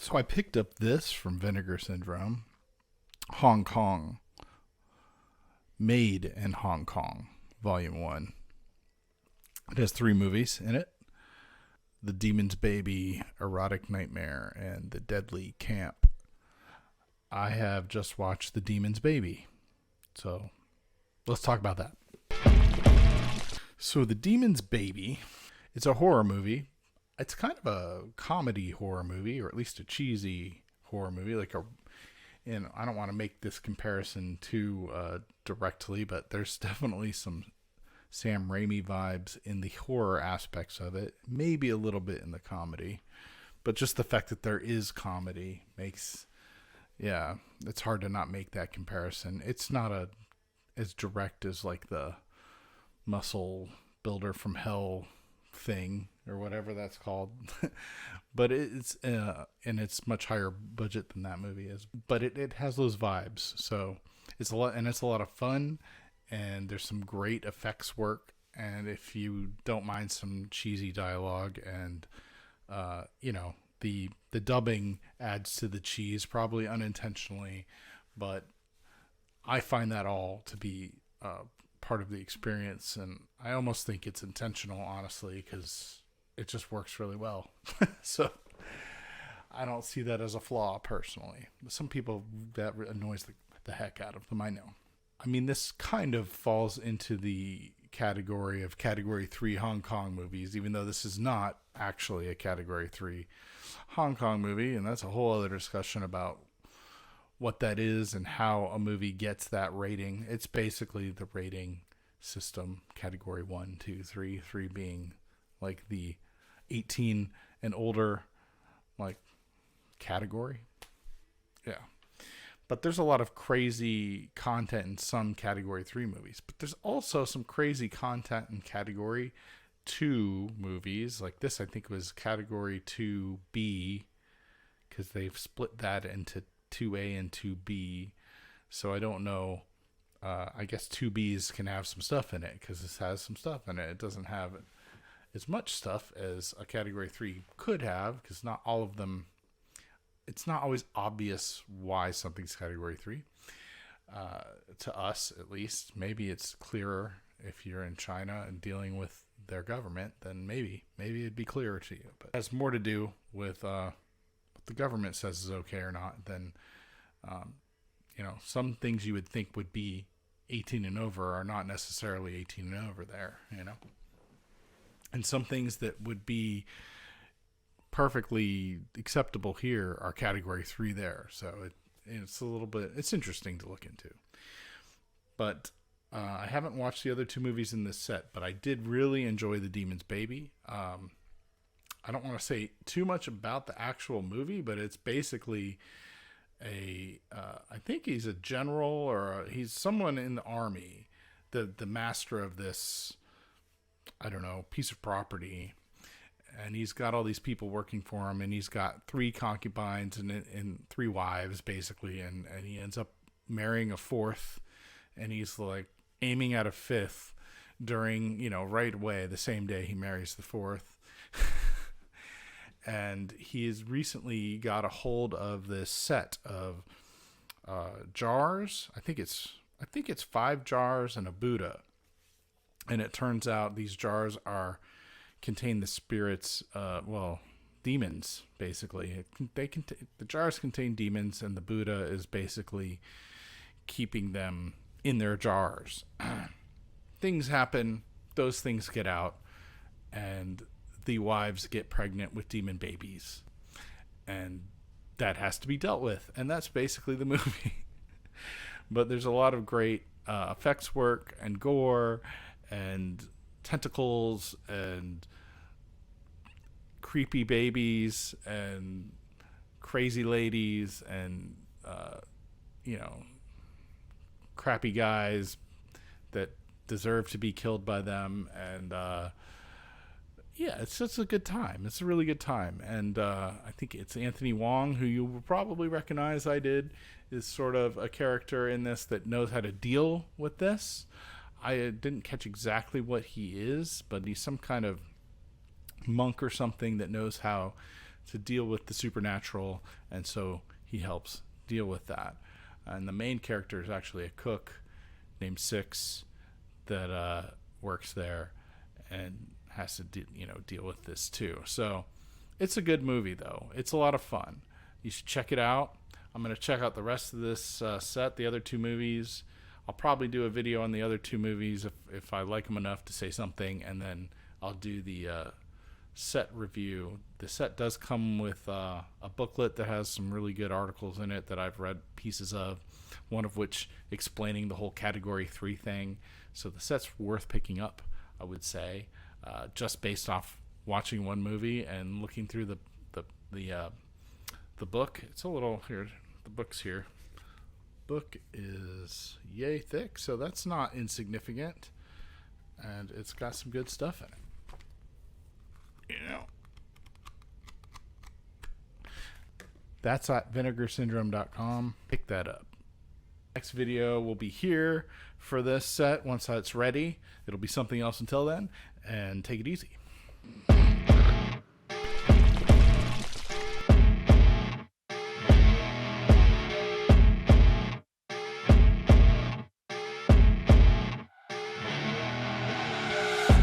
So I picked up this from Vinegar Syndrome, Hong Kong, Made in Hong Kong, Volume 1. It has 3 movies in it: The Demon's Baby, Erotic Nightmare, and The Deadly Camp. I have just watched The Demon's Baby, so let's talk about that. So The Demon's Baby, it's a horror movie. It's kind of a comedy horror movie, or at least a cheesy horror movie. And I don't want to make this comparison too directly, but there's definitely some Sam Raimi vibes in the horror aspects of it. Maybe a little bit in the comedy, but just the fact that there is comedy makes, it's hard to not make that comparison. It's not as direct as like the Muscle Builder from Hell thing or whatever that's called, but it's and it's much higher budget than that movie is, but it has those vibes. So it's a lot of fun, and there's some great effects work, and if you don't mind some cheesy dialogue, and the dubbing adds to the cheese, probably unintentionally, but I find that all to be part of the experience, and I almost think it's intentional, honestly, because it just works really well. So I don't see that as a flaw personally. Some people, that annoys the heck out of them, I know. I mean, this kind of falls into the category of Category 3 Hong Kong movies, even though this is not actually a Category 3 Hong Kong movie, and that's a whole other discussion about what that is and how a movie gets that rating. It's basically the rating system: Category 1, 2, 3, 3 being like the 18 and older like category. Yeah. But there's a lot of crazy content in some Category 3 movies, but there's also some crazy content in Category 2 movies. Like this, I think, was Category 2B, because they've split that into 2A and 2B. So I don't know. I guess 2Bs can have some stuff in it, because this has some stuff in it. It doesn't have as much stuff as a Category 3 could have, because not all of them, it's not always obvious why something's Category 3. To us, at least. Maybe it's clearer if you're in China and dealing with their government, then maybe it'd be clearer to you. But it has more to do with what the government says is okay or not than, some things you would think would be 18 and over are not necessarily 18 and over there, And some things that would be perfectly acceptable here are Category 3 there. So it's interesting to look into. But I haven't watched the other 2 movies in this set, but I did really enjoy The Demon's Baby. I don't want to say too much about the actual movie, but it's basically I think he's a general, or he's someone in the army, the master of this, I don't know, piece of property. And he's got all these people working for him, and he's got 3 concubines and 3 wives, basically. And he ends up marrying a 4th, and he's like aiming at a 5th during, right away, the same day he marries the 4th. And he has recently got a hold of this set of jars. I think it's 5 jars and a Buddha. And it turns out these jars contain the spirits, demons, basically. The jars contain demons, and the Buddha is basically keeping them in their jars. Things happen, those things get out, and the wives get pregnant with demon babies, and that has to be dealt with, and that's basically the movie. But there's a lot of great effects work and gore and tentacles and creepy babies and crazy ladies and crappy guys that deserve to be killed by them. And it's just a good time. It's a really good time. And I think it's Anthony Wong, who you will probably recognize. I did, is sort of a character in this that knows how to deal with this. I didn't catch exactly what he is, but he's some kind of monk or something that knows how to deal with the supernatural, and so he helps deal with that. And the main character is actually a cook named Six that works there and has to deal with this too. So it's a good movie, though. It's a lot of fun. You should check it out. I'm going to check out the rest of this set, the other two movies. I'll probably do a video on the other two movies if I like them enough to say something, and then I'll do the set review. The set does come with a booklet that has some really good articles in it that I've read pieces of, one of which explaining the whole Category 3 thing. So the set's worth picking up, I would say, just based off watching one movie and looking through the book. It's a little here. The book's here. Book is yay thick, so that's not insignificant, and it's got some good stuff in it. That's at vinegarsyndrome.com. Pick that up. Next video will be here for this set. Once it's ready, it'll be something else until then, and take it easy.